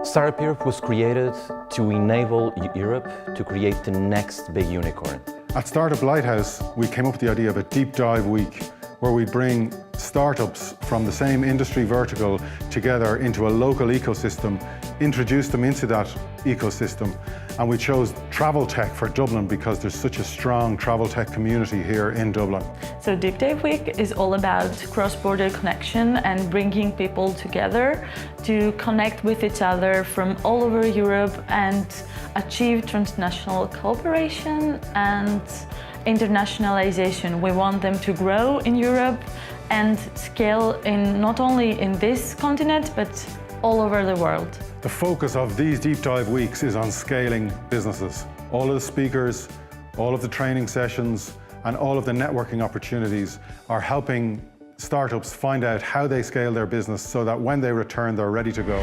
Startup Europe was created to enable Europe to create the next big unicorn. At Startup Lighthouse, we came up with the idea of a deep dive week where we bring startups from the same industry vertical together into a local ecosystem, introduce them into that ecosystem, and we chose travel tech for Dublin because there's such a strong travel tech community here in Dublin. So Deep Dive Week is all about cross-border connection and bringing people together to connect with each other from all over Europe and achieve transnational cooperation and internationalization. We want them to grow in Europe and scale in not only in this continent but all over the world. The focus of these deep dive weeks is on scaling businesses. All of the speakers, all of the training sessions, and all of the networking opportunities are helping startups find out how they scale their business so that when they return, they're ready to go.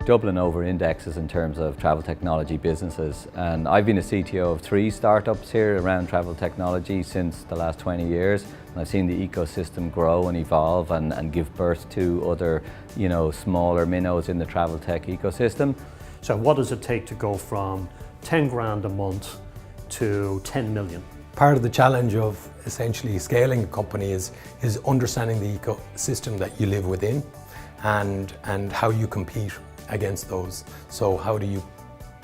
Dublin over-indexes in terms of travel technology businesses, and I've been a CTO of 3 startups here around travel technology since the last 20 years, and I've seen the ecosystem grow and evolve and give birth to other, smaller minnows in the travel tech ecosystem. So what does it take to go from 10 grand a month to 10 million? Part of the challenge of essentially scaling a company is understanding the ecosystem that you live within and how you compete against those. So how do you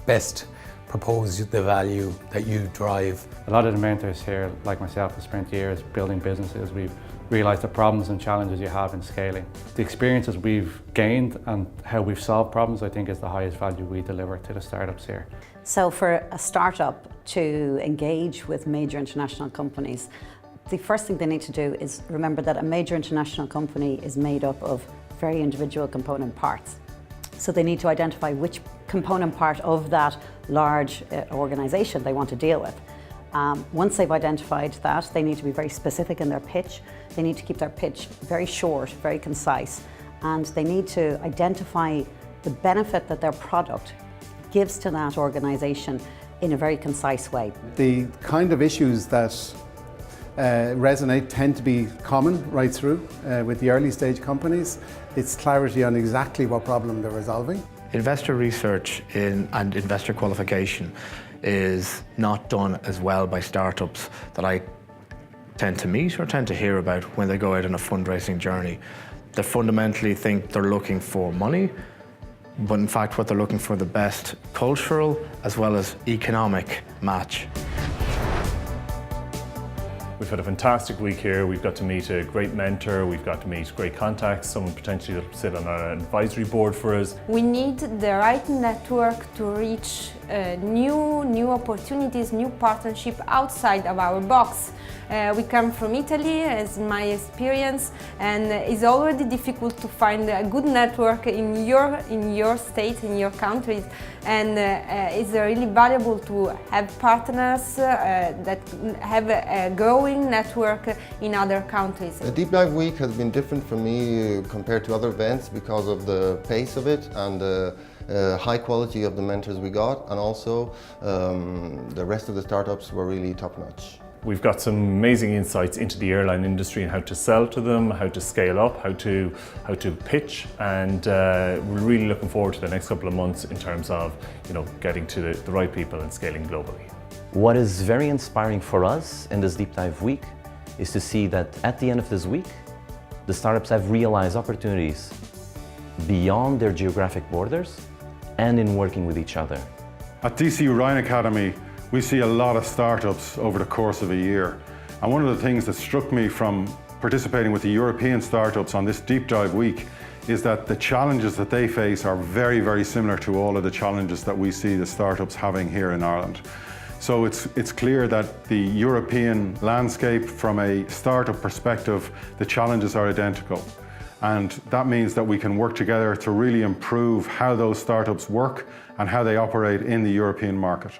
best propose the value that you drive? A lot of the mentors here, like myself, have spent years building businesses. We've realised the problems and challenges you have in scaling. The experiences we've gained and how we've solved problems, I think, is the highest value we deliver to the startups here. So for a startup to engage with major international companies, the first thing they need to do is remember that a major international company is made up of very individual component parts. So they need to identify which component part of that large organisation they want to deal with. Once they've identified that, they need to be very specific in their pitch. They need to keep their pitch very short, very concise, and they need to identify the benefit that their product gives to that organisation in a very concise way. The kind of issues that resonate tend to be common right through with the early stage companies. It's clarity on exactly what problem they're resolving. Investor research and investor qualification is not done as well by startups that I tend to meet or tend to hear about when they go out on a fundraising journey. They fundamentally think they're looking for money, but in fact what they're looking for the best cultural as well as economic match. We've had a fantastic week here. We've got to meet a great mentor, we've got to meet great contacts, someone potentially to sit on an advisory board for us. We need the right network to reach new opportunities, new partnership outside of our box. We come from Italy, as my experience, and it's already difficult to find a good network in your state, in your countries, and it's really valuable to have partners that have a growing network in other countries. The Deep Dive Week has been different for me compared to other events because of the pace of it and the high quality of the mentors we got, and also the rest of the startups were really top-notch. We've got some amazing insights into the airline industry and how to sell to them, how to scale up, how to pitch, and we're really looking forward to the next couple of months in terms of getting to the right people and scaling globally. What is very inspiring for us in this Deep Dive Week is to see that at the end of this week, the startups have realized opportunities beyond their geographic borders and in working with each other. At DC Rhine Academy, we see a lot of startups over the course of a year. And one of the things that struck me from participating with the European startups on this deep dive week is that the challenges that they face are very, very similar to all of the challenges that we see the startups having here in Ireland. So it's clear that the European landscape, from a startup perspective, the challenges are identical. And that means that we can work together to really improve how those startups work and how they operate in the European market.